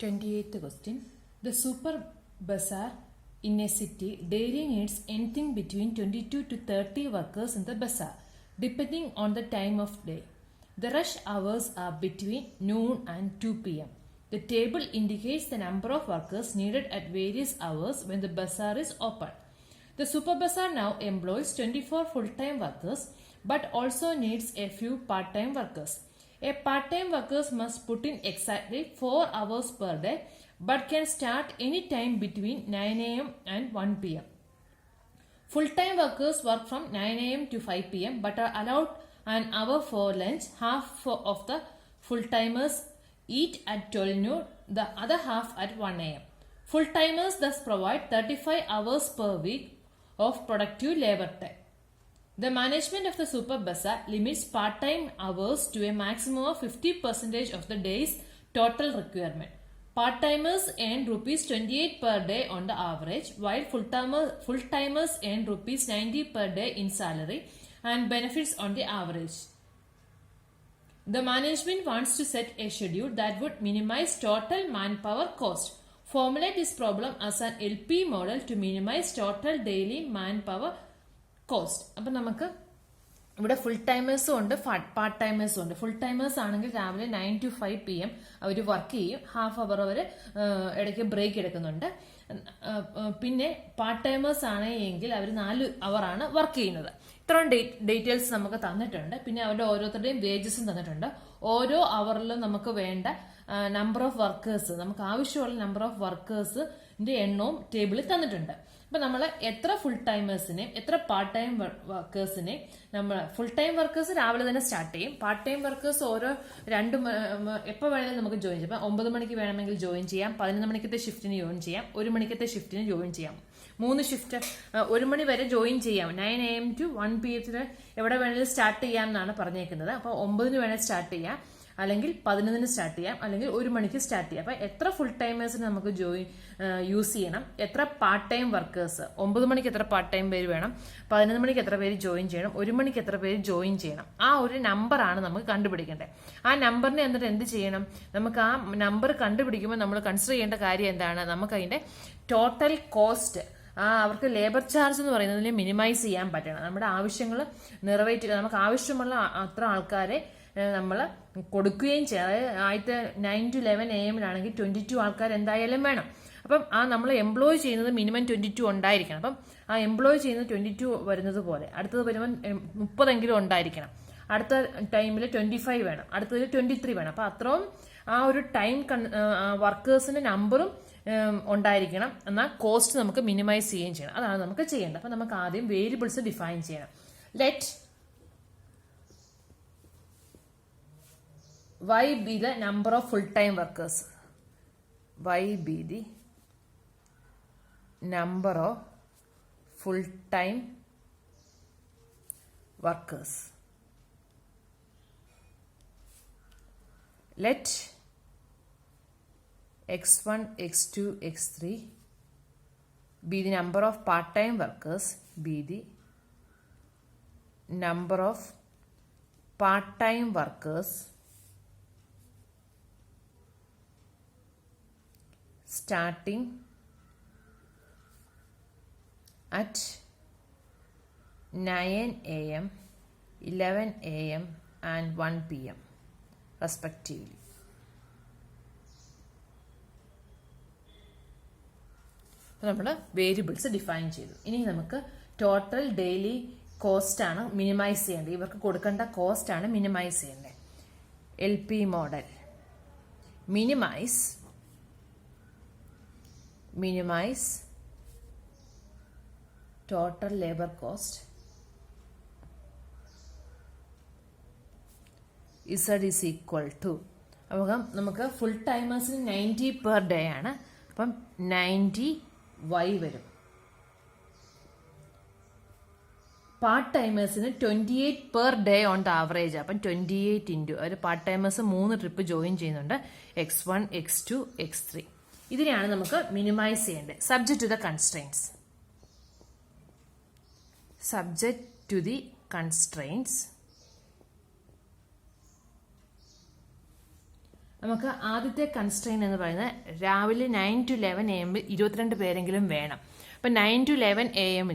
28th question. The super bazaar in a city daily needs anything between 22 to 30 workers in the bazaar, depending on the time of day. The rush hours are between noon and 2 p.m. The table indicates the number of workers needed at various hours when the bazaar is open. The super bazaar now employs 24 full-time workers but also needs a few part-time workers. A part-time worker must put in exactly 4 hours per day but can start any time between 9 a.m. and 1 p.m. Full-time workers work from 9 a.m. to 5 p.m. but are allowed an hour for lunch. Half of the full-timers eat at 12 noon, the other half at 1 a.m. Full-timers thus provide 35 hours per week of productive labor time. The management of the super bazaar limits part-time hours to a maximum of 50% of the day's total requirement. Part-timers earn rupees 28 per day on the average, while full-timers earn rupees 90 per day in salary and benefits on the average. The management wants to set a schedule that would minimize total manpower cost. Formulate this problem as an LP model to minimize total daily manpower cost. അപ്പം നമുക്ക് ഇവിടെ full ടൈമേഴ്സും ഉണ്ട് part ടൈമേഴ്സും ഉണ്ട്. Full timers ആണെങ്കിൽ രാവിലെ 9 to 5 p.m. Our work ചെയ്യും. Half hour അവർ ഇടയ്ക്ക് break എടുക്കുന്നുണ്ട്. പിന്നെ പാർട്ട് ടൈമേഴ്സ് ആണെങ്കിൽ അവർ 4 അവറാണ് വർക്ക് ചെയ്യുന്നത്. ഇത്രയും ഡീറ്റെയിൽസ് നമുക്ക് തന്നിട്ടുണ്ട്. പിന്നെ അവരുടെ ഓരോരുത്തരുടെയും വേജസും തന്നിട്ടുണ്ട്. ഓരോ അവറിലും നമുക്ക് വേണ്ട നമ്പർ ഓഫ് വർക്കേഴ്സ്, നമുക്ക് ആവശ്യമുള്ള നമ്പർ ഓഫ് വർക്കേഴ്സിന്റെ എണ്ണവും ടേബിളിൽ തന്നിട്ടുണ്ട്. അപ്പൊ നമ്മൾ എത്ര ഫുൾ ടൈമേഴ്സിനെ എത്ര പാർട്ട് ടൈം വർക്കേഴ്സിനെ നമ്മൾ ഫുൾ ടൈം വർക്കേഴ്സ് രാവിലെ തന്നെ സ്റ്റാർട്ട് ചെയ്യും. പാർട്ട് ടൈം വർക്കേഴ്സ് ഓരോ എപ്പോൾ വേണമെങ്കിലും നമുക്ക് ജോയിൻ ചെയ്യാം. ഇപ്പം 9 മണിക്ക് വേണമെങ്കിൽ ജോയിൻ ചെയ്യാം, 11 മണിക്കത്തെ ഷിഫ്റ്റിന് ജോയിൻ ചെയ്യാം, 1 മണിക്കത്തെ ഷിഫ്റ്റിന് ജോയിൻ ചെയ്യാം. 3 ഷിഫ്റ്റ് 1 മണി വരെ ജോയിൻ ചെയ്യാം. 9 a.m. to 1 p.m. എവിടെ വേണമെങ്കിലും സ്റ്റാർട്ട് ചെയ്യാം എന്നാണ് പറഞ്ഞേക്കുന്നത്. അപ്പോൾ 9 വേണേൽ സ്റ്റാർട്ട് ചെയ്യാം, അല്ലെങ്കിൽ 11 സ്റ്റാർട്ട് ചെയ്യാം, അല്ലെങ്കിൽ 1 മണിക്ക് സ്റ്റാർട്ട് ചെയ്യാം. അപ്പൊ എത്ര ഫുൾ ടൈമേഴ്സിന് നമുക്ക് യൂസ് ചെയ്യണം, എത്ര പാർട്ട് ടൈം വർക്കേഴ്സ്, 9 മണിക്ക് എത്ര പാർട്ട് ടൈം പേര് വേണം, 11 മണിക്ക് എത്ര പേര് ജോയിൻ ചെയ്യണം, 1 മണിക്ക് എത്ര പേര് ജോയിൻ ചെയ്യണം, ആ ഒരു നമ്പറാണ് നമുക്ക് കണ്ടുപിടിക്കേണ്ടത്. ആ നമ്പറിനെ എന്നിട്ട് എന്ത് ചെയ്യണം, നമുക്ക് ആ നമ്പർ കണ്ടുപിടിക്കുമ്പോൾ നമ്മൾ കൺസിഡർ ചെയ്യേണ്ട കാര്യം എന്താണ്, നമുക്ക് അതിന്റെ ടോട്ടൽ കോസ്റ്റ്, അവർക്ക് ലേബർ ചാർജ് എന്ന് പറയുന്നതിനെ മിനിമൈസ് ചെയ്യാൻ പറ്റണം. നമ്മുടെ ആവശ്യങ്ങൾ നിറവേറ്റുക, നമുക്ക് ആവശ്യമുള്ള അത്ര ആൾക്കാരെ നമ്മൾ കൊടുക്കുകയും ചെയ്യാം. അതായത് ആദ്യത്തെ 9 to 11 a.m. 22 ആൾക്കാർ എന്തായാലും വേണം. അപ്പം നമ്മൾ എംപ്ലോയ് ചെയ്യുന്നത് മിനിമം 22 ഉണ്ടായിരിക്കണം. അപ്പം ആ എംപ്ലോയ് ചെയ്യുന്നത് 22 വരുന്നത് പോലെ അടുത്തത് വരുമ്പോൾ 30 ഉണ്ടായിരിക്കണം. അടുത്ത ടൈമിൽ 25 വേണം, അടുത്തതിൽ 23 വേണം. അപ്പം അത്രയും ആ ഒരു ടൈം വർക്കേഴ്സിന്റെ നമ്പറും ഉണ്ടായിരിക്കണം. എന്നാൽ കോസ്റ്റ് നമുക്ക് മിനിമൈസ് ചെയ്യുകയും ചെയ്യണം. അതാണ് നമുക്ക് ചെയ്യേണ്ടത്. അപ്പം നമുക്ക് ആദ്യം വേരിയബിൾസ് ഡിഫൈൻ ചെയ്യണം. Let y be the number of full-time workers. Y be the number of full-time workers. Let x1, x2, x3 be the number of part-time workers, be the number of part-time workers starting at 9 a.m., 11 a.m. and 1 p.m. respectively. നമ്മൾ variables define ചെയ്തു. ഇനി നമുക്ക് total daily cost ആണ് minimise ചെയ്യേണ്ടത്. ഇവർക്ക് കൊടുക്കേണ്ട cost ആണ് minimise ചെയ്യേണ്ടത്. LP model minimize total labor cost Z is equal to, അപ്പം നമുക്ക് ഫുൾ ടൈമേഴ്സിന് 90 പെർ ഡേ ആണ്. അപ്പം 90 y വരും. പാർട്ട് ടൈമേഴ്സിന് 28 per day on the average. അപ്പം 28 ഇൻറ്റു ഒരു പാർട്ട് ടൈമേഴ്സ് 3 ട്രിപ്പ് ജോയിൻ ചെയ്യുന്നുണ്ട്, x1, x2, x3. ഇതിനെയാണ് നമുക്ക് മിനിമൈസ് ചെയ്യേണ്ടത്. Subject to the constraints. Subject to the constraints നമുക്ക് ആദ്യത്തെ കൺസ്ട്രെയിൻ എന്ന് പറയുന്നത് രാവിലെ 9 to 11 AM 22 പേരെങ്കിലും വേണം. അപ്പം 9 to 11 AM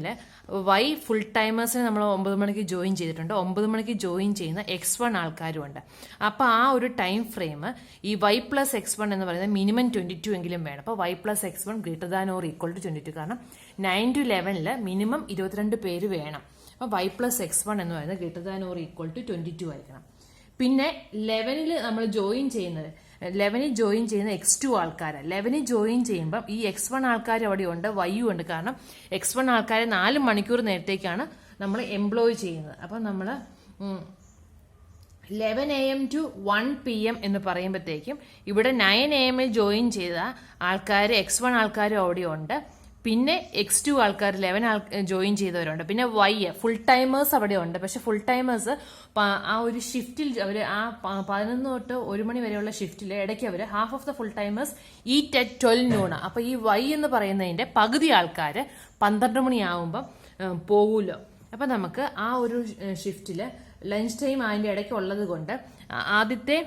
വൈ ഫുൾ ടൈമേഴ്സിനെ നമ്മൾ 9 മണിക്ക് ജോയിൻ ചെയ്തിട്ടുണ്ട്. 9 മണിക്ക് ജോയിൻ ചെയ്യുന്ന X1 ആൾക്കാരും ഉണ്ട്. അപ്പോൾ ആ ഒരു ടൈം ഫ്രെയിം ഈ Y പ്ലസ് X1 എന്ന് പറയുന്നത് മിനിമം 22 എങ്കിലും വേണം. അപ്പോൾ Y plus X1 greater than or equal to 22. കാരണം 9 to 11 മിനിമം 22 പേര് വേണം. അപ്പോൾ Y പ്ലസ് X1 എന്ന് പറയുന്നത് greater than or equal to 22 ആയിരിക്കണം. പിന്നെ 11 നമ്മൾ ജോയിൻ ചെയ്യുന്നത് 11 ജോയിൻ ചെയ്യുന്ന X2 ആൾക്കാർ. 11 ജോയിൻ ചെയ്യുമ്പം ഈ X1 ആൾക്കാർ അവിടെ ഉണ്ട്, വൈയും ഉണ്ട്. കാരണം X1 ആൾക്കാരെ 4 മണിക്കൂർ നേരത്തേക്കാണ് നമ്മൾ എംപ്ലോയ് ചെയ്യുന്നത്. അപ്പം നമ്മൾ 11 AM to 1 PM എന്ന് പറയുമ്പോഴത്തേക്കും ഇവിടെ 9 AM ജോയിൻ ചെയ്ത ആൾക്കാർ X1 ആൾക്കാരും അവിടെ ഉണ്ട്. പിന്നെ X2 ആൾക്കാർ 11 ജോയിൻ ചെയ്തവരുണ്ട്. പിന്നെ വൈ ഫുൾ ടൈമേഴ്സ് അവിടെ ഉണ്ട്. പക്ഷെ ഫുൾ ടൈമേഴ്സ് ആ ഒരു ഷിഫ്റ്റിൽ അവർ ആ 11 തൊട്ട് 1 മണി വരെയുള്ള ഷിഫ്റ്റിൽ ഇടയ്ക്ക് അവർ half of the full timers eat at 12 noon. അപ്പോൾ ഈ വൈ എന്ന് പറയുന്നതിന്റെ പകുതി ആൾക്കാർ 12 മണിയാവുമ്പം പോകൂലോ. അപ്പം നമുക്ക് ആ ഒരു ഷിഫ്റ്റിൽ ലഞ്ച് ടൈം അതിൻ്റെ ഇടയ്ക്ക് ഉള്ളത് കൊണ്ട് ആദ്യത്തെ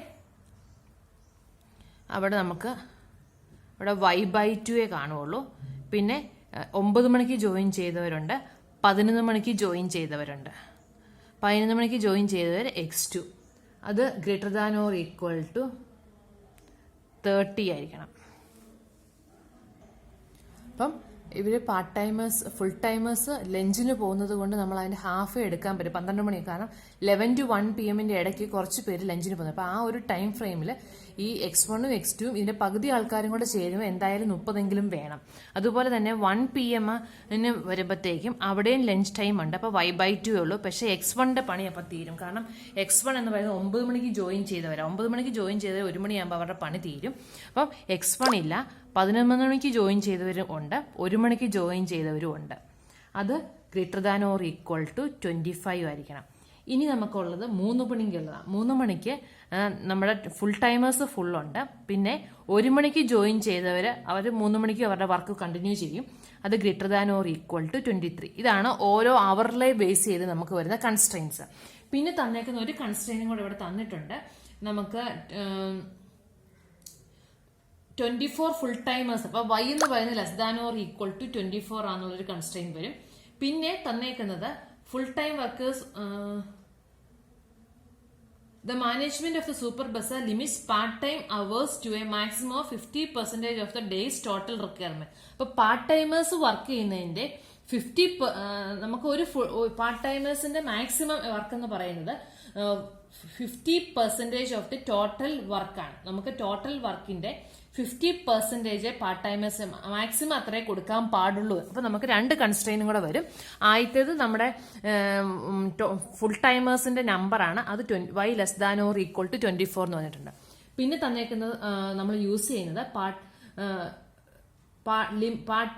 അവിടെ നമുക്ക് ഇവിടെ Y/2 കാണുള്ളൂ. പിന്നെ 9 മണിക്ക് ജോയിൻ ചെയ്തവരുണ്ട്, 11 മണിക്ക് ജോയിൻ ചെയ്തവരുണ്ട്. 11 മണിക്ക് ജോയിൻ ചെയ്തവർ X2, അത് greater than or equal to 30 ആയിരിക്കണം. അപ്പം ഇവർ പാർട്ട് ടൈമേഴ്സ് ഫുൾ ടൈമേഴ്സ് ലഞ്ചിന് പോകുന്നത് കൊണ്ട് നമ്മൾ അതിൻ്റെ ഹാഫേ എടുക്കാൻ പറ്റും, 12 മണി. കാരണം 11 to 1 PM ഇടയ്ക്ക് കുറച്ച് പേര് ലഞ്ചിന് പോകുന്നത്. അപ്പോൾ ആ ഒരു ടൈം ഫ്രെയിമിൽ ഈ X1 ഉം X2 ഉം ഇതിൻ്റെ പകുതി ആൾക്കാരും കൂടെ ചേരുമ്പോൾ എന്തായാലും 30 വേണം. അതുപോലെ തന്നെ 1 PM വരുമ്പോഴത്തേക്കും അവിടെയും ലഞ്ച് ടൈം ഉണ്ട്. അപ്പോൾ Y/2 ഉള്ളൂ. പക്ഷേ X1ന്റെ പണി അപ്പോൾ തീരും. കാരണം X1 എന്ന് പറയുന്നത് 9 മണിക്ക് ജോയിൻ ചെയ്തവരാണ്. 9 മണിക്ക് ജോയിൻ ചെയ്തവർ 1 മണിയാകുമ്പോൾ അവരുടെ പണി തീരും. അപ്പം X1 ഇല്ല. 11 മണിക്ക് ജോയിൻ ചെയ്തവരും ഉണ്ട്, 1 മണിക്ക് ജോയിൻ ചെയ്തവരും ഉണ്ട്. അത് greater than or equal to 25 ആയിരിക്കണം. ഇനി നമുക്കുള്ളത് 3 മണിക്കുള്ളതാണ്. 3 മണിക്ക് നമ്മുടെ ഫുൾ ടൈമേഴ്സ് ഫുള്ളുണ്ട്. പിന്നെ 1 മണിക്ക് ജോയിൻ ചെയ്തവർ അവർ 3 മണിക്ക് അവരുടെ വർക്ക് കണ്ടിന്യൂ ചെയ്യും. അത് greater than or equal to 23. ഇതാണ് ഓരോ അവറിലെ ബേസ് ചെയ്ത് നമുക്ക് വരുന്ന കൺസ്ട്രെയിൻസ്. പിന്നെ തന്നേക്കുന്ന ഒരു കൺസ്ട്രെയിനും കൂടെ ഇവിടെ തന്നിട്ടുണ്ട്. നമുക്ക് 24 ഫുൾ ടൈമേഴ്സ്. അപ്പോൾ വൈ എന്ന് പറയുന്നത് less than or equal to 24 ആണെന്നുള്ളൊരു കൺസ്ട്രെയിൻ വരും. പിന്നെ തന്നേക്കുന്നത് full time workers the management of the super bus limits part-time hours to a maximum of 50% of the day's total requirement. അപ്പോൾ പാർട്ട് ടൈമേഴ്സ് വർക്ക് ചെയ്യുന്നതിന്റെ 50 നമുക്ക് ഒരു പാർട്ട് ടൈമേഴ്സിന്റെ മാക്സിമം വർക്ക് എന്ന് പറയുന്നത് 50% ഓഫ് ദി ടോട്ടൽ വർക്കാണ്. നമുക്ക് ടോട്ടൽ വർക്കിന്റെ 50% part timers maximum അത്രേ കൊടുക്കാൻ പാടുള്ളൂ. അപ്പൊ നമുക്ക് 2 കൺസ്ട്രെയിനും കൂടെ വരും. ആദ്യത്തേത് നമ്മുടെ ഫുൾ ടൈമേഴ്സിന്റെ നമ്പറാണ്. അത് Y less than or equal to 24 എന്ന് പറഞ്ഞിട്ടുണ്ട്. പിന്നെ തന്നേക്കുന്നത് നമ്മൾ യൂസ് ചെയ്യുന്നത് part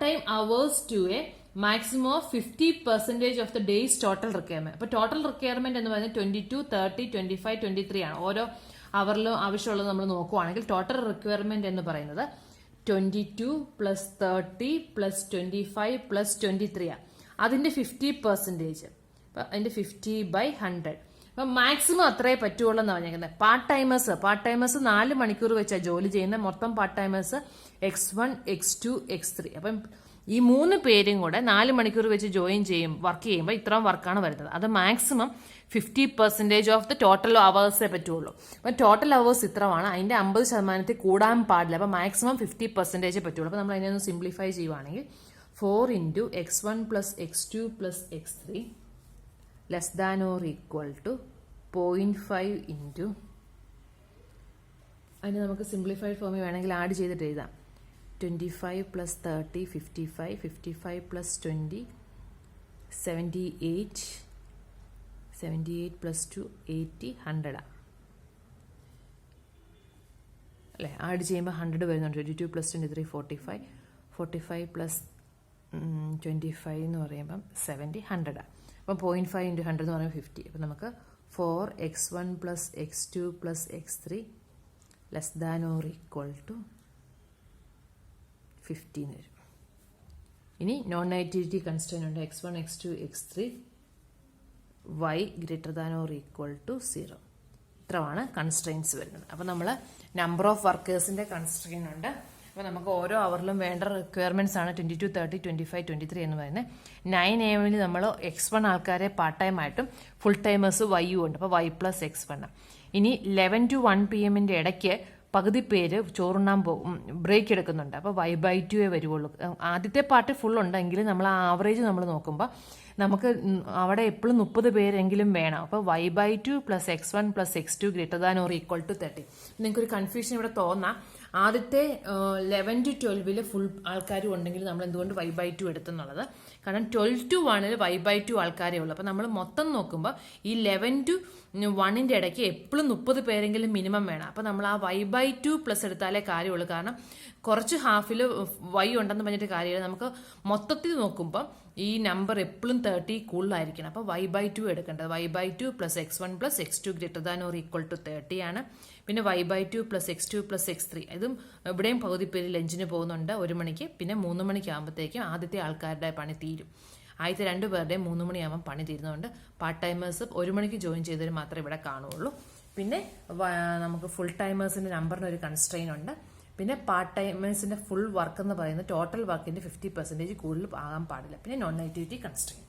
time hours to a maximum of 50% of the days total requirement. അപ്പൊ ടോട്ടൽ റിക്വയർമെന്റ് എന്ന് പറയുന്നത് 22, 30, 25, 23 ആണ്. ഓരോ അവറിലും ആവശ്യമുള്ളത് നമ്മൾ നോക്കുവാണെങ്കിൽ ടോട്ടൽ റിക്വയർമെന്റ് എന്ന് പറയുന്നത് 22 പ്ലസ് 30 പ്ലസ് 25 പ്ലസ് 23 ആണ്. അതിന്റെ 50%. അതിന്റെ 50/100. അപ്പൊ മാക്സിമം അത്രേ പറ്റുള്ളൂ എന്ന് പറഞ്ഞേക്കുന്നത്. പാർട്ട് ടൈമേഴ്സ് 4 മണിക്കൂർ വെച്ചാണ് ജോലി ചെയ്യുന്നത്. മൊത്തം part timers X1, X2, X3. അപ്പം ഈ 3 പേരും കൂടെ 4 മണിക്കൂർ വെച്ച് വർക്ക് ചെയ്യുമ്പോൾ ഇത്രയും വർക്കാണ് വരുന്നത്. അത് മാക്സിമം 50% ഓഫ് ദ ടോട്ടൽ അവേഴ്സേ പറ്റുള്ളൂ. അപ്പം ടോട്ടൽ അവേഴ്സ് ഇത്രമാണ്. അതിന്റെ 50% കൂടാൻ പാടില്ല. അപ്പം മാക്സിമം 50% പറ്റുള്ളൂ. അപ്പം നമ്മൾ അതിനെ ഒന്ന് സിംപ്ലിഫൈ ചെയ്യുവാണെങ്കിൽ 4 into X1 plus X2 plus X3 less than or equal to 0.5 into അതിന് നമുക്ക് സിംപ്ലിഫൈഡ് ഫോമിൽ വേണമെങ്കിൽ ആഡ് ചെയ്തിട്ട് എഴുതാം. 25 plus 30, 55, 55 plus 20, 78, 78 plus 2, 80, 100 അല്ലേ? ആഡ് ചെയ്യുമ്പോൾ 100 വരുന്നുണ്ട്. 22 plus 23, 45, 45 plus 25 എന്ന് പറയുമ്പം 70, 100. അപ്പം 0.5 into 100 എന്ന് പറയുമ്പോൾ 50. അപ്പം നമുക്ക് 4x1 plus x2 plus x3 less than or equal to 15 വരും. ഇനി നോൺ നെഗറ്റിവിറ്റി കൺസ്ട്രെയിൻ ഉണ്ട്. X1, X2, X3 Y greater than or equal to 0. ഇത്രയാണ് കൺസ്ട്രെയിൻസ് വരുന്നത്. അപ്പോൾ നമ്മൾ നമ്പർ ഓഫ് വർക്കേഴ്സിന്റെ കൺസ്ട്രെയിൻ ഉണ്ട്. അപ്പോൾ നമുക്ക് ഓരോ അവറിലും വേണ്ട റിക്വയർമെന്റ്സ് ആണ് 22, 30, 25, 23 എന്ന് പറയുന്നത്. 9 AM നമ്മൾ X1 ആൾക്കാരെ പാർട്ട് ടൈം ആയിട്ടും ഫുൾ ടൈമേഴ്സ് YU ഉണ്ട്. അപ്പോൾ Y+X1. ഇനി 11 to 1 PM ഇടയ്ക്ക് പകുതി പേര് ചോറുണ്ണാൻ പോകും, ബ്രേക്ക് എടുക്കുന്നുണ്ട്. അപ്പോൾ Y/2 വരുവുള്ളൂ. ആദ്യത്തെ പാർട്ട് ഫുൾ ഉണ്ടെങ്കിൽ നമ്മൾ ആ ആവറേജ് നമ്മൾ നോക്കുമ്പോൾ നമുക്ക് അവിടെ എപ്പോഴും 30 പേരെങ്കിലും വേണം. അപ്പോൾ Y/2 + X1 + X2 ≥ 30. നിങ്ങൾക്കൊരു കൺഫ്യൂഷൻ ഇവിടെ തോന്നാം. ആദ്യത്തെ 11 to 12 ഫുൾ ആൾക്കാരും ഉണ്ടെങ്കിൽ നമ്മൾ എന്തുകൊണ്ട് Y/2 എടുത്തെന്നുള്ളത്. കാരണം 12 to 1 Y/2 ആൾക്കാരേ ഉള്ളൂ. അപ്പോൾ നമ്മൾ മൊത്തം നോക്കുമ്പോൾ ഈ 11 to 1 ഇടയ്ക്ക് എപ്പോഴും 30 പേരെങ്കിലും മിനിമം വേണം. അപ്പോൾ നമ്മൾ ആ Y/2 പ്ലസ് എടുത്താലേ കാര്യമുള്ളൂ. കാരണം കുറച്ച് ഹാഫിൽ Y ഉണ്ടെന്ന് പറഞ്ഞിട്ട് കാര്യമില്ല. നമുക്ക് മൊത്തത്തിൽ നോക്കുമ്പോൾ ഈ നമ്പർ എപ്പോഴും 30 കൂടുതലായിരിക്കണം. അപ്പോൾ Y/2 എടുക്കേണ്ടത്. Y/2 + X1 + X2 ≥ 30 ആണ്. പിന്നെ Y/2 + X2 + X3. ഇതും ഇവിടെയും പകുതി പേര് ലഞ്ചിന് പോകുന്നുണ്ട് 1 മണിക്ക്. പിന്നെ 3 മണിക്കാകുമ്പോഴത്തേക്കും ആദ്യത്തെ ആൾക്കാരുടെ പണി തീരും. ആദ്യത്തെ 2 പേരുടെയും 3 മണിയാകുമ്പോൾ പണി തീരുന്നതുകൊണ്ട് പാർട്ട് ടൈമേഴ്സ് 1 മണിക്ക് ജോയിൻ ചെയ്തവർ മാത്രമേ ഇവിടെ കാണുകയുള്ളൂ. പിന്നെ നമുക്ക് ഫുൾ ടൈമേഴ്സിന്റെ നമ്പറിന് ഒരു കൺസ്ട്രെയിൻ ഉണ്ട്. പിന്നെ പാർട്ട് ടൈമേഴ്സിന്റെ ഫുൾ വർക്ക് എന്ന് പറയുന്നത് ടോട്ടൽ വർക്കിന്റെ 50% കൂടുതൽ ആകാൻ പാടില്ല. പിന്നെ നോൺ ആക്ടിവിറ്റി കൺസ്ട്രെയിൻ.